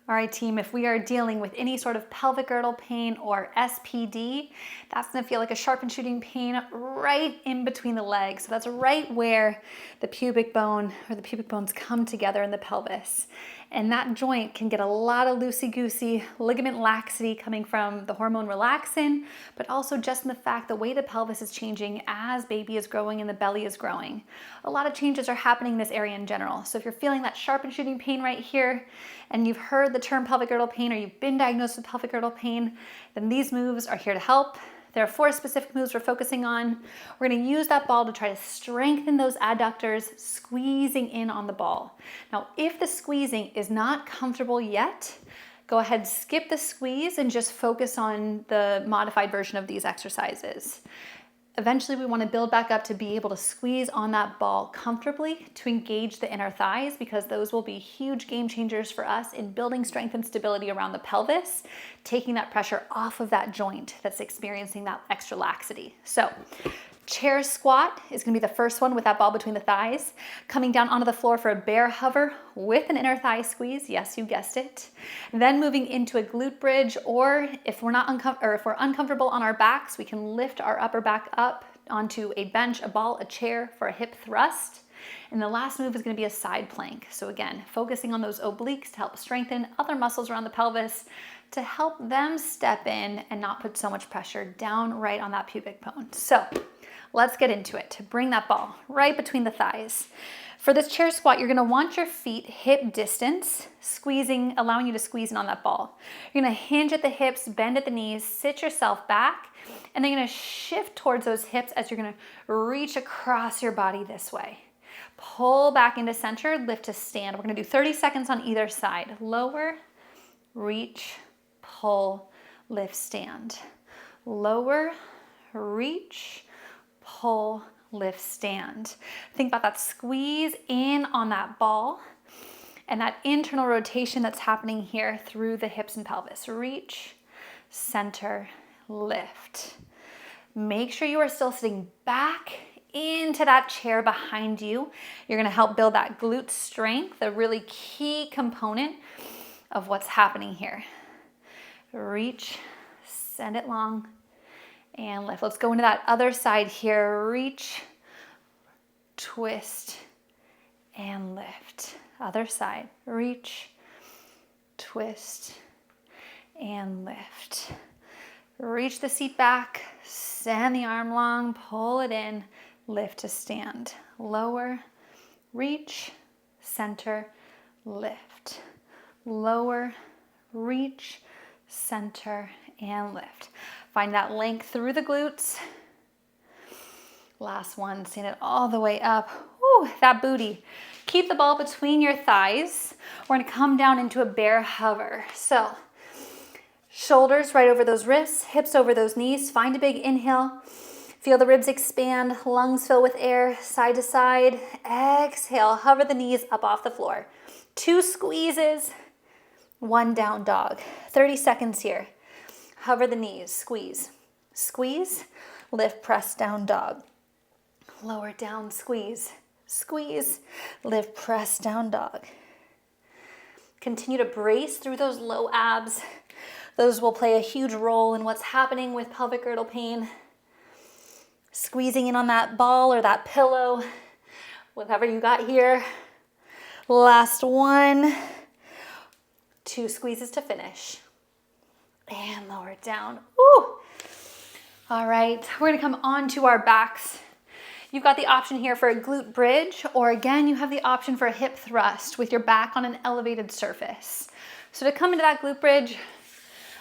All right, team, if we are dealing with any sort of pelvic girdle pain or SPD, that's gonna feel like a sharp and shooting pain right in between the legs. So that's right where the pubic bone or the pubic bones come together in the pelvis. And that joint can get a lot of loosey-goosey ligament laxity coming from the hormone relaxin, but also just in the fact the way the pelvis is changing as baby is growing and the belly is growing. A lot of changes are happening in this area in general. So if you're feeling that sharp and shooting pain right here, and you've heard the term pelvic girdle pain or you've been diagnosed with pelvic girdle pain, then these moves are here to help. There are 4 specific moves we're focusing on. We're gonna use that ball to try to strengthen those adductors, squeezing in on the ball. Now, if the squeezing is not comfortable yet, go ahead, skip the squeeze and just focus on the modified version of these exercises. Eventually, we want to build back up to be able to squeeze on that ball comfortably to engage the inner thighs, because those will be huge game changers for us in building strength and stability around the pelvis, taking that pressure off of that joint that's experiencing that extra laxity. So, chair squat is going to be the first one with that ball between the thighs. Coming down onto the floor for a bear hover with an inner thigh squeeze. Yes, you guessed it. Then moving into a glute bridge, or if we're uncomfortable on our backs, we can lift our upper back up onto a bench, a ball, a chair for a hip thrust. And the last move is going to be a side plank. So again, focusing on those obliques to help strengthen other muscles around the pelvis to help them step in and not put so much pressure down right on that pubic bone. So let's get into it to bring that ball right between the thighs. For this chair squat, you're gonna want your feet hip distance, allowing you to squeeze in on that ball. You're gonna hinge at the hips, bend at the knees, sit yourself back, and then you're gonna shift towards those hips as you're gonna reach across your body this way. Pull back into center, lift to stand. We're gonna do 30 seconds on either side. Lower, reach, pull, lift, stand. Lower, reach, pull, lift, stand. Think about that squeeze in on that ball and that internal rotation that's happening here through the hips and pelvis. Reach, center, lift. Make sure you are still sitting back into that chair behind you. You're gonna help build that glute strength, a really key component of what's happening here. Reach, send it long, and lift. Let's go into that other side here. Reach, twist, and lift. Other side. Reach, twist, and lift. Reach the seat back, send the arm long, pull it in, lift to stand. Lower, reach, center, lift. Lower, reach, center, and lift. Find that length through the glutes. Last one, stand it all the way up. Woo, that booty. Keep the ball between your thighs. We're gonna come down into a bear hover. So, shoulders right over those wrists, hips over those knees. Find a big inhale. Feel the ribs expand, lungs fill with air, side to side. Exhale, hover the knees up off the floor. 2 squeezes, 1 down dog. 30 seconds here. Hover the knees, squeeze, squeeze, lift, press, down dog. Lower down, squeeze, squeeze, lift, press, down dog. Continue to brace through those low abs. Those will play a huge role in what's happening with pelvic girdle pain. Squeezing in on that ball or that pillow, whatever you got here. Last one. 2 squeezes to finish. And lower it down. Woo! All right, we're gonna come onto our backs. You've got the option here for a glute bridge, or again, you have the option for a hip thrust with your back on an elevated surface. So to come into that glute bridge,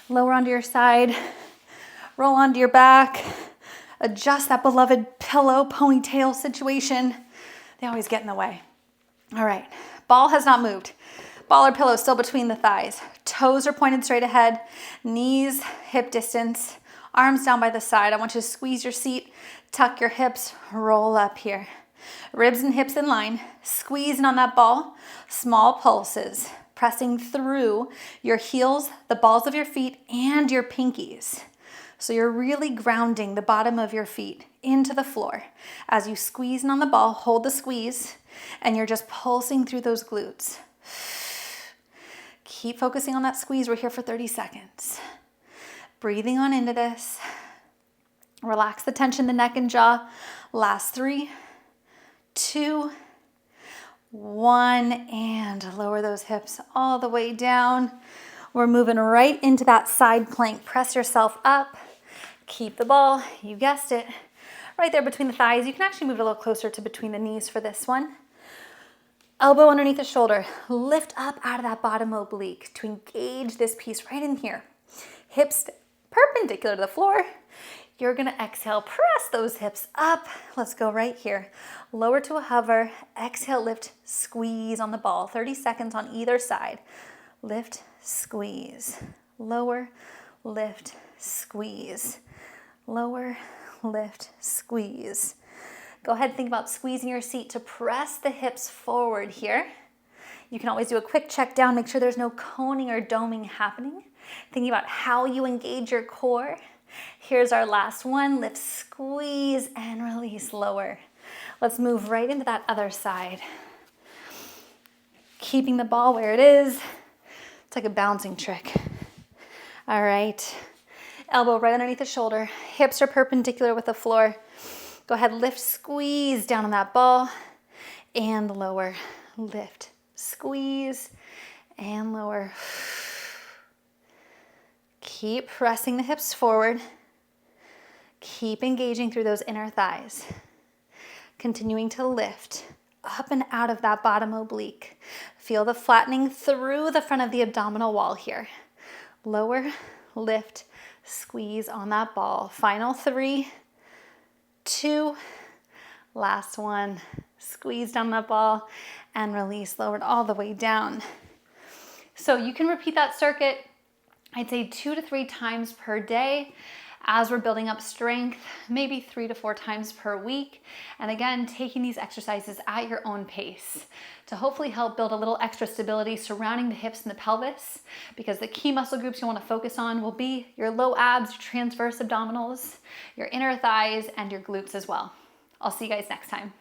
lower onto your side, roll onto your back, adjust that beloved pillow ponytail situation. They always get in the way. All right, ball has not moved. Ball or pillow still between the thighs. Toes are pointed straight ahead. Knees, hip distance. Arms down by the side. I want you to squeeze your seat, tuck your hips, roll up here. Ribs and hips in line. Squeezing on that ball. Small pulses. Pressing through your heels, the balls of your feet, and your pinkies. So you're really grounding the bottom of your feet into the floor. As you squeeze in on the ball, hold the squeeze, and you're just pulsing through those glutes. Keep focusing on that squeeze. We're here for 30 seconds. Breathing on into this. Relax the tension in the neck and jaw. Last 3, 2, 1, and lower those hips all the way down. We're moving right into that side plank. Press yourself up. Keep the ball, you guessed it, right there between the thighs. You can actually move it a little closer to between the knees for this one. Elbow underneath the shoulder. Lift up out of that bottom oblique to engage this piece right in here. Hips perpendicular to the floor. You're gonna exhale, press those hips up. Let's go right here. Lower to a hover, exhale, lift, squeeze on the ball. 30 seconds on either side. Lift, squeeze. Lower, lift, squeeze. Lower, lift, squeeze. Go ahead and think about squeezing your seat to press the hips forward here. You can always do a quick check down, make sure there's no coning or doming happening. Thinking about how you engage your core. Here's our last one. Lift, squeeze, and release, lower. Let's move right into that other side. Keeping the ball where it is. It's like a bouncing trick. All right. Elbow right underneath the shoulder. Hips are perpendicular with the floor. Go ahead, lift, squeeze down on that ball, and lower. Lift, squeeze, and lower. Keep pressing the hips forward. Keep engaging through those inner thighs. Continuing to lift up and out of that bottom oblique. Feel the flattening through the front of the abdominal wall here. Lower, lift, squeeze on that ball. Final 3, 2, last one. Squeeze down that ball and release, lowered all the way down. So you can repeat that circuit, I'd say 2 to 3 times per day as we're building up strength, maybe 3 to 4 times per week. And again, taking these exercises at your own pace to hopefully help build a little extra stability surrounding the hips and the pelvis, because the key muscle groups you want to focus on will be your low abs, your transverse abdominals, your inner thighs, and your glutes as well. I'll see you guys next time.